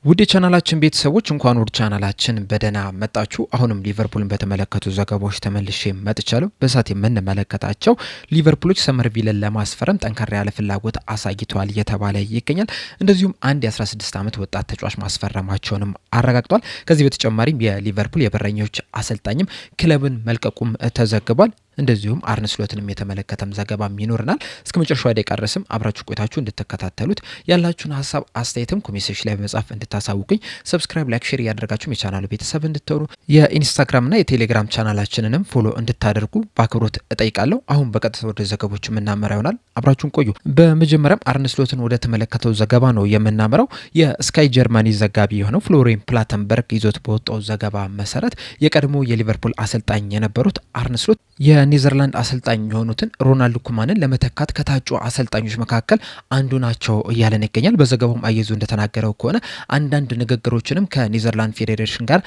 ውድ ቻናላችን ቤተሰቦች እንኳን ወደ ቻናላችን በደህና መጣችሁ። አሁንም ሊቨርፑልን በተመለከቱ ዘገባዎች ተመልሼ መጥቻለሁ። በሳት የምንመለከታቸው ሊቨርፑሎች ሰመርቪልን ለማስፈረም ጠንከር ያለ ፍላጎት አሳይተዋል እየተባለ ይገኛል። እንደዚሁም አንድ የ16 ዓመት ወጣት ተጫዋች ማስፈረማቸውንም አረጋግጧል። ከዚህ በተጨማሪም የሊቨርፑል የበረኞች አሰልጣኝም ክለብን መልቀቁም ተዘግቧል። እንደዚሁም አርነ ስሎትንም የተመለከተም ዘገባም ይኖርናል። እስከ መጨረሻው ደቂቃ ድረስም አብራችሁ ቆይታችሁ እንድትከታተሉት ያላችሁን ሀሳብ አስተያየትም ኮሜንት ሴክሽን ላይ በመጻፍ እንድታሳውቁኝ፣ ሰብስክራይብ፣ ላይክ፣ ሼር እያደረጋችሁ የቻናሉ ቤተሰብ እንድትሆኑ የኢንስታግራምና የቴሌግራም ቻናላችንንም ፎሎ እንድታደርጉ በአክብሮት እጠይቃለሁ። አሁን በቀጥታ ወደ ዘገቦች የምናመራ ይሆናል። አብራችሁን ቆዩ። በመጀመሪያም አርነ ስሎትን ወደ ተመለከተው ዘገባ ነው የምናመራው። የስካይ ጀርመኒ ዘጋቢ የሆነው ፍሎሪን ፕላተንበርግ ይዞት በወጣው ዘገባ መሰረት የቀድሞ የሊቨርፑል አሰልጣኝ የነበሩት አርነ ስሎት የኔዘርላንድ አሰልጣኝ የሆኑትን ሮናልድ ኩማንን ለመተካት ከታጩ አሰልጣኞች መካከል አንዱ ናቸው እያለን ይገኛል። በዘገባውም አየዙ እንደተናገረው ከሆነ አንዳንድ ንግግሮችንም ከኔዘርላንድ ፌዴሬሽን ጋር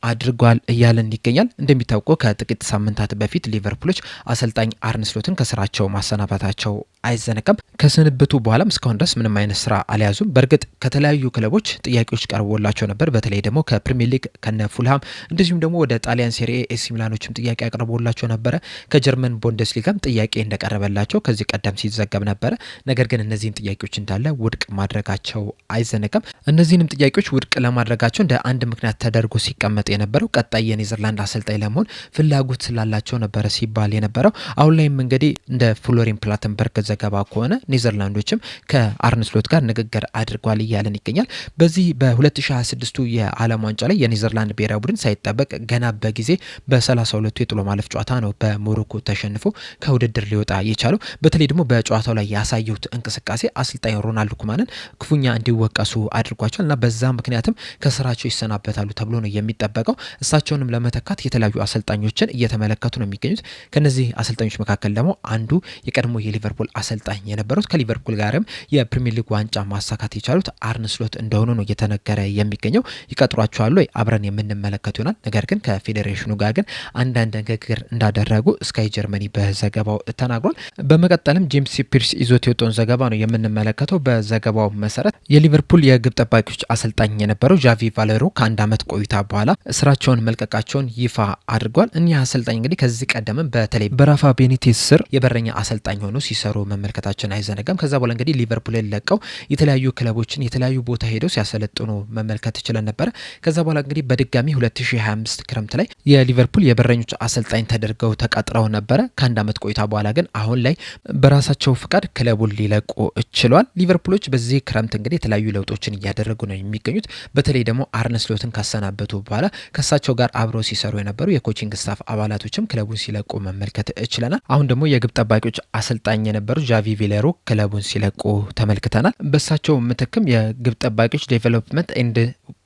አድርጓል እያለን ይገኛል። እንደሚታወቀው ከጥቂት ሳምንታት በፊት ሊቨርፑሎች አሰልጣኝ አርነ ስሎትን ከስራቸው ማሰናበታቸው አይዘነጋም። ከስንብቱ በኋላም እስካሁን ድረስ ምንም አይነት ስራ አልያዙም። በእርግጥ ከተለያዩ ክለቦች ጥያቄዎች ቀርቦላቸው ነበር። በተለይ ደግሞ ከፕሪሚየር ሊግ ከነ ፉልሃም እንደዚሁም ደግሞ ወደ ጣሊያን ሴሪኤ ኤሲ ሚላኖችም ጥያቄ አቅርቦላቸው ነበረ። ከጀርመን ቡንደስሊጋም ጥያቄ እንደቀረበላቸው ከዚህ ቀደም ሲዘገብ ነበረ። ነገር ግን እነዚህን ጥያቄዎች እንዳለ ውድቅ ማድረጋቸው አይዘነጋም። እነዚህንም ጥያቄዎች ውድቅ ለማድረጋቸው እንደ አንድ ምክንያት ተደርጎ ሲቀመጥ የነበረው ቀጣይ የኔዘርላንድ አሰልጣኝ ለመሆን ፍላጎት ስላላቸው ነበረ ሲባል የነበረው። አሁን ላይም እንግዲህ እንደ ፍሎሪን ፕላተንበርግ ዘገባ ከሆነ ኔዘርላንዶችም ከአርነ ስሎት ጋር ንግግር አድርጓል እያለን ይገኛል። በዚህ በ2026 የዓለም ዋንጫ ላይ የኔዘርላንድ ብሔራዊ ቡድን ሳይጠበቅ ገና በጊዜ በ32ቱ የጥሎ ማለፍ ጨዋታ ነው በሞሮኮ ተሸንፎ ከውድድር ሊወጣ የቻለው። በተለይ ደግሞ በጨዋታው ላይ ያሳዩት እንቅስቃሴ አሰልጣኝ ሮናልድ ኩማንን ክፉኛ እንዲወቀሱ አድርጓቸዋል እና በዛ ምክንያትም ከስራቸው ይሰናበታሉ ተብሎ ነው የሚጠበቀው። እሳቸውንም ለመተካት የተለያዩ አሰልጣኞችን እየተመለከቱ ነው የሚገኙት። ከነዚህ አሰልጣኞች መካከል ደግሞ አንዱ የቀድሞ የሊቨርፑል አሰልጣኝ የነበሩት ከሊቨርፑል ጋርም የፕሪሚየር ሊግ ዋንጫ ማሳካት የቻሉት አርነ ስሎት እንደሆኑ ነው እየተነገረ የሚገኘው። ይቀጥሯቸዋል ወይ አብረን የምንመለከቱ ይሆናል። ነገር ግን ከፌዴሬሽኑ ጋር ግን አንዳንድ ንግግር እንዳደረጉ ስካይ ጀርመኒ በዘገባው ተናግሯል። በመቀጠልም ጄምስ ፒርስ ይዞት የወጣውን ዘገባ ነው የምንመለከተው። በዘገባው መሰረት የሊቨርፑል የግብ ጠባቂዎች አሰልጣኝ የነበረው ዣቪ ቫሌሮ ከአንድ ዓመት ቆይታ በኋላ ስራቸውን መልቀቃቸውን ይፋ አድርጓል። እኒህ አሰልጣኝ እንግዲህ ከዚህ ቀደምም በተለይ በራፋ ቤኒቴስ ስር የበረኛ አሰልጣኝ ሆኖ ሲሰሩ መመልከታችን አይዘነጋም። ከዛ በኋላ እንግዲህ ሊቨርፑልን ለቀው የተለያዩ ክለቦችን የተለያዩ ቦታ ሄደው ሲያሰለጥኑ መመልከት ችለን ነበረ። ከዛ በኋላ እንግዲህ በድጋሚ 2025 ክረምት ላይ የሊቨርፑል የበረኞች አሰልጣኝ ተደርገው ተቀጥረው ነበረ። ከአንድ ዓመት ቆይታ በኋላ ግን አሁን ላይ በራሳቸው ፍቃድ ክለቡን ሊለቁ ችለዋል። ሊቨርፑሎች በዚህ ክረምት እንግዲህ የተለያዩ ለውጦችን እያደረጉ ነው የሚገኙት። በተለይ ደግሞ አርነ ስሎትን ካሰናበቱ በኋላ ከሳቸው ጋር አብረው ሲሰሩ የነበሩ የኮቺንግ ስታፍ አባላቶችም ክለቡን ሲለቁ መመልከት ችለናል። አሁን ደግሞ የግብ ጠባቂዎች አሰልጣኝ የነበሩ ዣቪ ቬሌሮ ክለቡን ሲለቁ ተመልክተናል። በሳቸው ምትክም የግብ ጠባቂዎች ዴቨሎፕመንት ኤንድ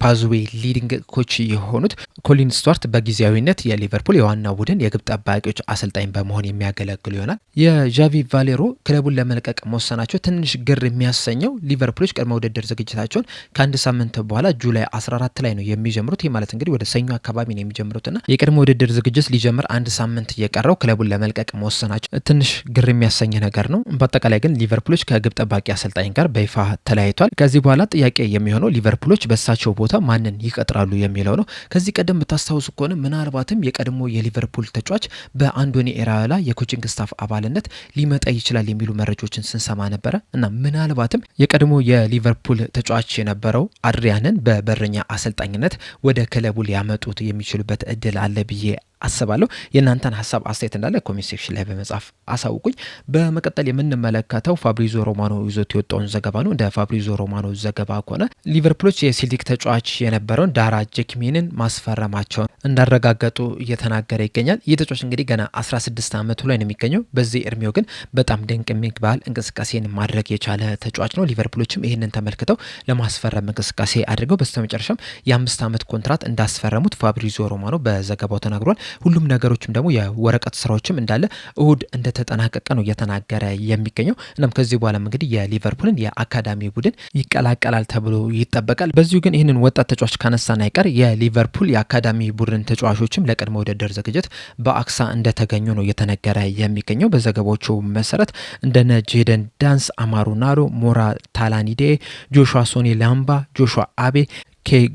ፓዝዌይ ሊዲንግ ኮች የሆኑት ኮሊን ስቱዋርት በጊዜያዊነት የሊቨርፑል የዋና ቡድን የግብ ጠባቂዎች አሰልጣኝ በመሆን የሚያገለግሉ ይሆናል። የዣቪ ቫሌሮ ክለቡን ለመልቀቅ መወሰናቸው ትንሽ ግር የሚያሰኘው ሊቨርፑሎች ቅድመ ውድድር ዝግጅታቸውን ከአንድ ሳምንት በኋላ ጁላይ 14 ላይ ነው የሚጀምሩት። ይህ ማለት እንግዲህ ወደ ሰኞ አካባቢ ነው የሚጀምሩትና የቅድመ ውድድር ዝግጅት ሊጀምር አንድ ሳምንት እየቀረው ክለቡን ለመልቀቅ መወሰናቸው ትንሽ ግር የሚያሰኝ ነገር ነው። በአጠቃላይ ግን ሊቨርፑሎች ከግብ ጠባቂ አሰልጣኝ ጋር በይፋ ተለያይቷል። ከዚህ በኋላ ጥያቄ የሚሆነው ሊቨርፑሎች በሳቸው ቦታ ማንን ይቀጥራሉ የሚለው ነው። ከዚህ ቀደም የምታስታውሱ ከሆነ ምናልባትም የቀድሞ የሊቨርፑል ተጫዋች በአንዶኒ ኢራዮላ የኮቺንግ ስታፍ አባልነት ሊመጣ ይችላል የሚሉ መረጃዎችን ስንሰማ ነበረ እና ምናልባትም የቀድሞ የሊቨርፑል ተጫዋች የነበረው አድሪያንን በበረኛ አሰልጣኝነት ወደ ክለቡ ሊያመጡት የሚችሉበት እድል አለ ብዬ አስባለሁ። የእናንተን ሀሳብ አስተያየት እንዳለ ኮሜንት ሴክሽን ላይ በመጻፍ አሳውቁኝ። በመቀጠል የምንመለከተው ፋብሪዞ ሮማኖ ይዞት የወጣውን ዘገባ ነው። እንደ ፋብሪዞ ሮማኖ ዘገባ ከሆነ ሊቨርፑሎች የሴልቲክ ተጫዋች የነበረውን ዳራ ጄክሜንን ማስፈረማቸውን እንዳረጋገጡ እየተናገረ ይገኛል። ይህ ተጫዋች እንግዲህ ገና 16 ዓመቱ ላይ ነው የሚገኘው። በዚህ እድሜው ግን በጣም ድንቅ የሚባል እንቅስቃሴን ማድረግ የቻለ ተጫዋች ነው። ሊቨርፑሎችም ይህንን ተመልክተው ለማስፈረም እንቅስቃሴ አድርገው በስተመጨረሻም የ5 ዓመት ኮንትራት እንዳስፈረሙት ፋብሪዞ ሮማኖ በዘገባው ተናግሯል። ሁሉም ነገሮችም ደግሞ የወረቀት ስራዎችም እንዳለ እሁድ እንደተጠናቀቀ ነው እየተናገረ የሚገኘው። እናም ከዚህ በኋላም እንግዲህ የሊቨርፑልን የአካዳሚ ቡድን ይቀላቀላል ተብሎ ይጠበቃል። በዚሁ ግን ይህንን ወጣት ተጫዋች ካነሳን አይቀር የሊቨርፑል የአካዳሚ ቡድን ተጫዋቾችም ለቅድመ ውድድር ዝግጅት በአክሳ እንደተገኙ ነው እየተነገረ የሚገኘው። በዘገባዎቹ መሰረት እንደነ ጄደን ዳንስ፣ አማሩ ናሮ፣ ሞራ ታላኒዴ፣ ጆሹዋ ሶኒ ላምባ፣ ጆሹዋ አቤ፣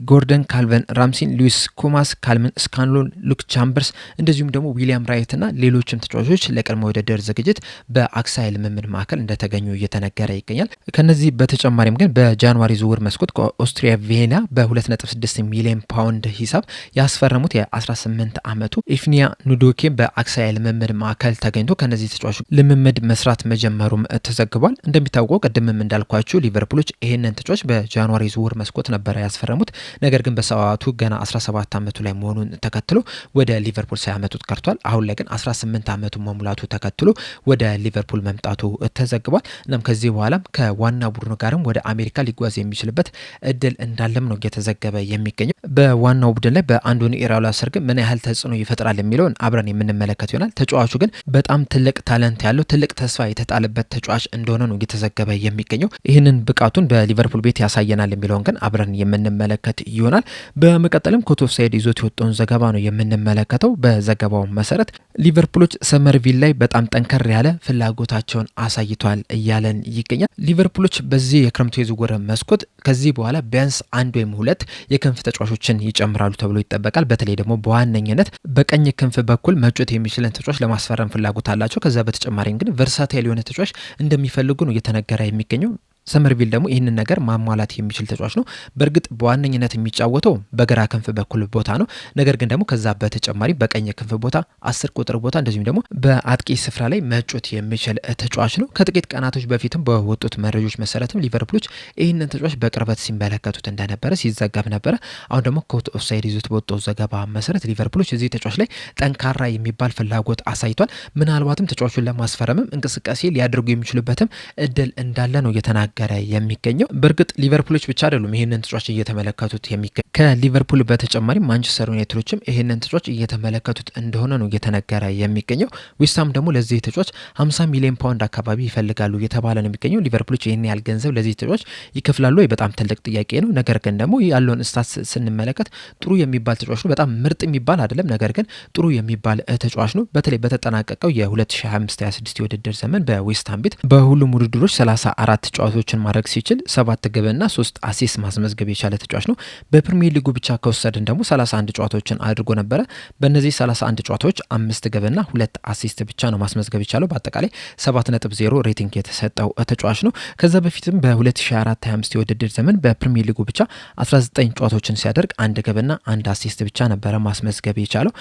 ጎርደን፣ ካልቨን ራምሲን፣ ሉዊስ ኩማስ፣ ካልምን ስካንሎን፣ ሉክ ቻምበርስ እንደዚሁም ደግሞ ዊሊያም ራይት እና ሌሎችም ተጫዋቾች ለቅድመ ውድድር ዝግጅት በአክሳይ ልምምድ ማዕከል እንደተገኙ እየተነገረ ይገኛል። ከነዚህ በተጨማሪም ግን በጃንዋሪ ዝውውር መስኮት ከኦስትሪያ ቪየና በ2.6 ሚሊዮን ፓውንድ ሂሳብ ያስፈረሙት የ18 ዓመቱ ኢፍኒያ ኑዶኬ በአክሳይ ልምምድ ማዕከል ተገኝቶ ከነዚህ ተጫዋቾች ልምምድ መስራት መጀመሩም ተዘግቧል። እንደሚታወቀው ቅድምም እንዳልኳችሁ ሊቨርፑሎች ይህንን ተጫዋች በጃንዋሪ ዝውውር መስኮት ነበረ ያስፈረሙት። ነገር ግን በሰዓቱ ገና 17 ዓመቱ ላይ መሆኑን ተከትሎ ወደ ሊቨርፑል ሳያመጡት ቀርቷል። አሁን ላይ ግን 18 ዓመቱ መሙላቱ ተከትሎ ወደ ሊቨርፑል መምጣቱ ተዘግቧል። እናም ከዚህ በኋላም ከዋና ቡድኑ ጋርም ወደ አሜሪካ ሊጓዝ የሚችልበት እድል እንዳለም ነው እየተዘገበ የሚገኘው። በዋናው ቡድን ላይ በአንዶኒ ኢራኦላ ስር ግን ምን ያህል ተጽዕኖ ይፈጥራል የሚለውን አብረን የምንመለከት ይሆናል። ተጫዋቹ ግን በጣም ትልቅ ታለንት ያለው ትልቅ ተስፋ የተጣለበት ተጫዋች እንደሆነ ነው እየተዘገበ የሚገኘው። ይህንን ብቃቱን በሊቨርፑል ቤት ያሳየናል የሚለውን ግን አብረን የምንመለከት ይሆናል። በመቀጠልም ኮት ኦፍ ሳይድ ይዞት የወጣውን ዘገባ ነው የምንመለከተው። በዘገባው መሰረት ሊቨርፑሎች ሰመርቪል ላይ በጣም ጠንከር ያለ ፍላጎታቸውን አሳይቷል እያለን ይገኛል። ሊቨርፑሎች በዚህ የክረምቱ የዝውውር መስኮት ከዚህ በኋላ ቢያንስ አንድ ወይም ሁለት የክንፍ ተጫዋቾችን ይጨምራሉ ተብሎ ይጠበቃል። በተለይ ደግሞ በዋነኝነት በቀኝ ክንፍ በኩል መጮት የሚችልን ተጫዋች ለማስፈረም ፍላጎት አላቸው። ከዛ በተጨማሪም ግን ቨርሳታይል የሆነ ተጫዋች እንደሚፈልጉ ነው እየተነገረ የሚገኘው። ሰመርቪል ደግሞ ይህንን ነገር ማሟላት የሚችል ተጫዋች ነው። በእርግጥ በዋነኝነት የሚጫወተው በግራ ክንፍ በኩል ቦታ ነው። ነገር ግን ደግሞ ከዛ በተጨማሪ በቀኝ ክንፍ ቦታ 10 ቁጥር ቦታ እንደዚሁም ደግሞ በአጥቂ ስፍራ ላይ መጮት የሚችል ተጫዋች ነው። ከጥቂት ቀናቶች በፊትም በወጡት መረጃዎች መሰረትም ሊቨርፑሎች ይህንን ተጫዋች በቅርበት ሲመለከቱት እንደነበረ ሲዘገብ ነበረ። አሁን ደግሞ ኮት ኦፍ ሳይድ ይዞት በወጣው ዘገባ መሰረት ሊቨርፑሎች እዚህ ተጫዋች ላይ ጠንካራ የሚባል ፍላጎት አሳይቷል። ምናልባትም ተጫዋቹን ለማስፈረምም እንቅስቃሴ ሊያደርጉ የሚችሉበትም እድል እንዳለ ነው እየተናገረ የሚገኘው። በእርግጥ ሊቨርፑሎች ብቻ አይደሉም ይህንን ተጫዋች እየተመለከቱት የሚገኝ ከሊቨርፑል በተጨማሪ ማንቸስተር ዩናይትዶችም ይህንን ተጫዋች እየተመለከቱት እንደሆነ ነው እየተነገረ የሚገኘው። ዌስትሃም ደግሞ ለዚህ ተጫዋች 50 ሚሊዮን ፓውንድ አካባቢ ይፈልጋሉ እየተባለ ነው የሚገኘው። ሊቨርፑሎች ይህን ያህል ገንዘብ ለዚህ ተጫዋች ይከፍላሉ ወይ? በጣም ትልቅ ጥያቄ ነው። ነገር ግን ደግሞ ያለውን ስታት ስንመለከት ጥሩ የሚባል ተጫዋች ነው። በጣም ምርጥ የሚባል አይደለም፣ ነገር ግን ጥሩ የሚባል ተጫዋች ነው። በተለይ በተጠናቀቀው የ2025/26 የውድድር ዘመን በዌስትሃም ቤት በሁሉም ውድድሮች 34 ጨዋታዎችን ማድረግ ሲችል 7 ግብና 3 አሲስት ማስመዝገብ የቻለ ተጫዋች ነው። በፕሪሚየር ሊጉ ብቻ ከወሰድን ደግሞ 31 ጨዋታዎችን አድርጎ ነበረ። በእነዚህ 31 ጨዋታዎች 5 ግብና 2 አሲስት ብቻ ነው ማስመዝገብ የቻለው። በአጠቃላይ 7.0 ሬቲንግ የተሰጠው ተጫዋች ነው። ከዛ በፊትም በ2024/25 የውድድር ዘመን በፕሪሚየር ሊጉ ብቻ 19 ጨዋታዎችን ሲያደርግ 1 ግብና 1 አሲስት ብቻ ነበረ ማስመዝገብ የቻለው።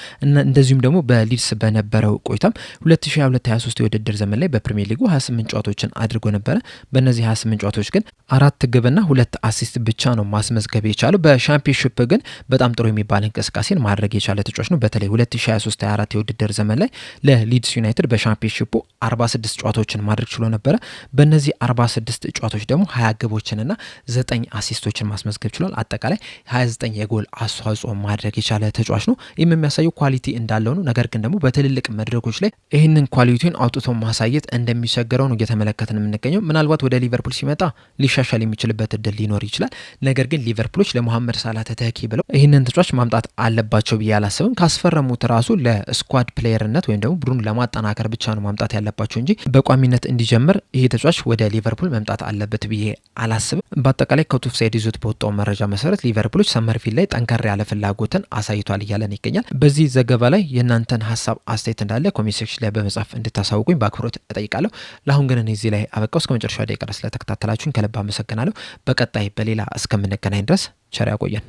እንደዚሁም ደግሞ በሊድስ በነበረው ቆይታም 2022/23 የውድድር ዘመን ላይ በፕሪሚየር ሊጉ 28 ጨዋታዎችን አድርጎ ነበረ። በእነዚህ 28 ጨዋታዎች ግን 4 ግብና 2 አሲስት ብቻ ነው ማስመዝገብ የቻለው። በሻምፒዮንሺፕ ግን በጣም ጥሩ የሚባል እንቅስቃሴን ማድረግ የቻለ ተጫዋች ነው። በተለይ 2023/24 የውድድር ዘመን ላይ ለሊድስ ዩናይትድ በሻምፒዮንሺፑ 46 ጨዋታዎችን ማድረግ ችሎ ነበረ። በእነዚህ 46 ጨዋታዎች ደግሞ 20 ግቦችንና 9 አሲስቶችን ማስመዝገብ ችሏል። አጠቃላይ 29 የጎል አስተዋጽኦ ማድረግ የቻለ ተጫዋች ነው። ይህም የሚያሳየው ኳሊቲ እንዳለው ነው። ነገር ግን ደግሞ በትልልቅ መድረኮች ላይ ይህንን ኳሊቲውን አውጥቶ ማሳየት እንደሚቸገረው ነው እየተመለከትን የምንገኘው። ምናልባት ወደ ሊቨርፑል ሲመጣ ሊሻሻል የሚችልበት እድል ሊኖር ይችላል። ነገር ግን ሊቨርፑሎች ለሞሐመድ ሳላህ ተተኪ ብለው ይህንን ተጫዋች ማምጣት አለባቸው ብዬ አላስብም። ካስፈረሙት ራሱ ለስኳድ ፕሌየርነት ወይም ደግሞ ቡድኑን ለማጠናከር ብቻ ነው ማምጣት ያለባቸው እንጂ በቋሚነት እንዲጀምር ይህ ተጫዋች ወደ ሊቨርፑል መምጣት አለበት ብዬ አላስብም። በአጠቃላይ ኮት ኦፍ ሳይድ ይዞት በወጣው መረጃ መሰረት ሊቨርፑሎች ሰመርፊልድ ላይ ጠንከር ያለ ፍላጎትን አሳይቷል እያለን ይገኛል። በዚህ ዘገባ ላይ የእናንተን ሀሳብ አስተያየት እንዳለ ኮሜንት ሴክሽን ላይ በመጻፍ እንድታሳውቁኝ በአክብሮት እጠይቃለሁ። ለአሁን ግን እኔ እዚህ ላይ አበቃው። እስከ መጨረሻ ደቂቃ ስለተከታተላችሁኝ ከልብ አመሰግናለሁ። በቀጣይ በሌላ እስከምንገናኝ ድረስ ቸር ያቆየን።